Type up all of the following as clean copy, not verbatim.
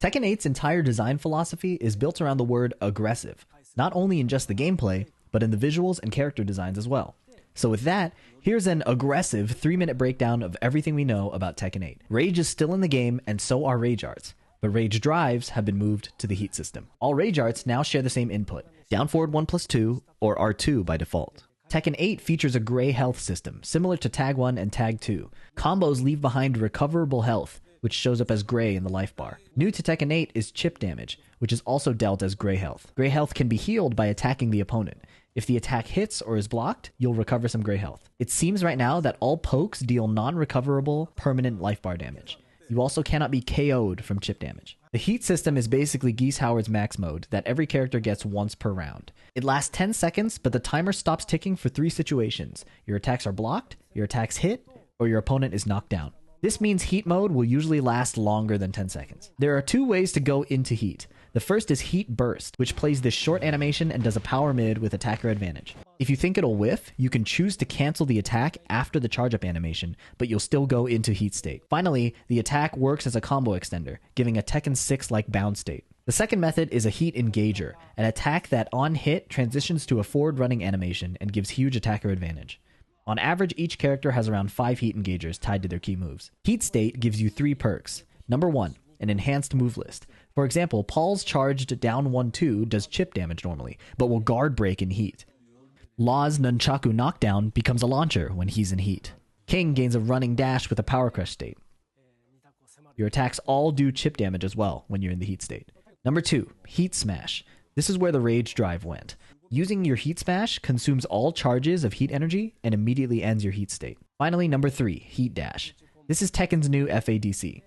Tekken 8's entire design philosophy is built around the word aggressive, not only in just the gameplay, but in the visuals and character designs as well. So with that, here's an aggressive 3-minute breakdown of everything we know about Tekken 8. Rage is still in the game, and so are Rage Arts, but Rage drives have been moved to the Heat system. All Rage Arts now share the same input, down forward 1+2, or R2 by default. Tekken 8 features a gray health system, similar to Tag 1 and Tag 2. Combos leave behind recoverable health, which shows up as gray in the life bar. New to Tekken 8 is chip damage, which is also dealt as gray health. Gray health can be healed by attacking the opponent. If the attack hits or is blocked, you'll recover some gray health. It seems right now that all pokes deal non-recoverable permanent life bar damage. You also cannot be KO'd from chip damage. The Heat system is basically Geese Howard's max mode that every character gets once per round. It lasts 10 seconds, but the timer stops ticking for 3 situations. Your attacks are blocked, your attacks hit, or your opponent is knocked down. This means Heat mode will usually last longer than 10 seconds. There are 2 ways to go into Heat. The first is Heat Burst, which plays this short animation and does a power mid with attacker advantage. If you think it'll whiff, you can choose to cancel the attack after the charge up animation, but you'll still go into Heat state. Finally, the attack works as a combo extender, giving a Tekken 6-like bound state. The second method is a Heat Engager, an attack that on hit transitions to a forward running animation and gives huge attacker advantage. On average, each character has around 5 Heat Engagers tied to their key moves. Heat State gives you 3 perks. Number 1, an enhanced move list. For example, Paul's charged down 1-2 does chip damage normally, but will guard break in Heat. Law's Nunchaku knockdown becomes a launcher when he's in Heat. King gains a running dash with a power crush state. Your attacks all do chip damage as well when you're in the Heat state. Number 2, Heat Smash. This is where the Rage Drive went. Using your Heat Smash consumes all charges of Heat energy and immediately ends your Heat state. Finally, number 3, Heat Dash. This is Tekken's new FADC.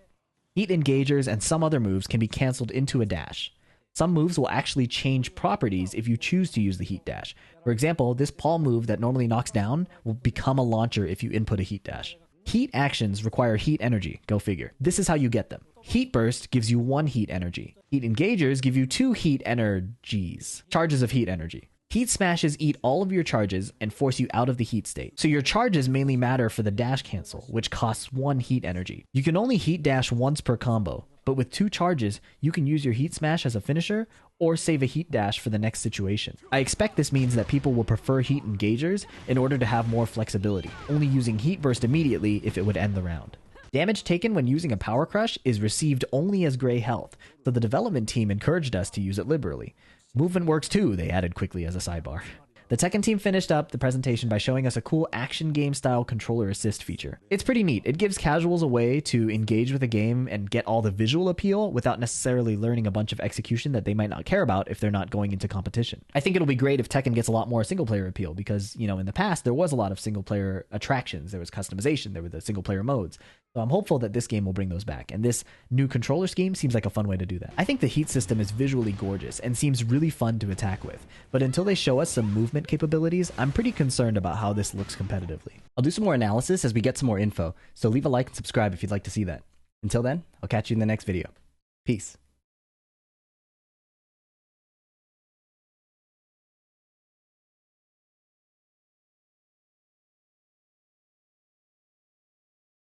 Heat Engagers and some other moves can be cancelled into a dash. Some moves will actually change properties if you choose to use the Heat Dash. For example, this Paul move that normally knocks down will become a launcher if you input a Heat Dash. Heat actions require Heat energy, go figure. This is how you get them. Heat Burst gives you 1 Heat energy. Heat Engagers give you 2 Heat energies, charges of Heat energy. Heat Smashes eat all of your charges and force you out of the Heat state. So your charges mainly matter for the dash cancel, which costs 1 Heat energy. You can only Heat Dash once per combo, but with 2 charges, you can use your Heat Smash as a finisher or save a Heat Dash for the next situation. I expect this means that people will prefer Heat Engagers in order to have more flexibility, only using Heat Burst immediately if it would end the round. Damage taken when using a Power Crush is received only as gray health, so the development team encouraged us to use it liberally. Movement works too, they added quickly as a sidebar. The Tekken team finished up the presentation by showing us a cool action game style controller assist feature. It's pretty neat. It gives casuals a way to engage with a game and get all the visual appeal without necessarily learning a bunch of execution that they might not care about if they're not going into competition. I think it'll be great if Tekken gets a lot more single player appeal because, in the past there was a lot of single player attractions. There was customization, there were the single player modes. So I'm hopeful that this game will bring those back, and this new controller scheme seems like a fun way to do that. I think the Heat system is visually gorgeous and seems really fun to attack with, but until they show us some movement capabilities, I'm pretty concerned about how this looks competitively. I'll do some more analysis as we get some more info, so leave a like and subscribe if you'd like to see that. Until then, I'll catch you in the next video. Peace.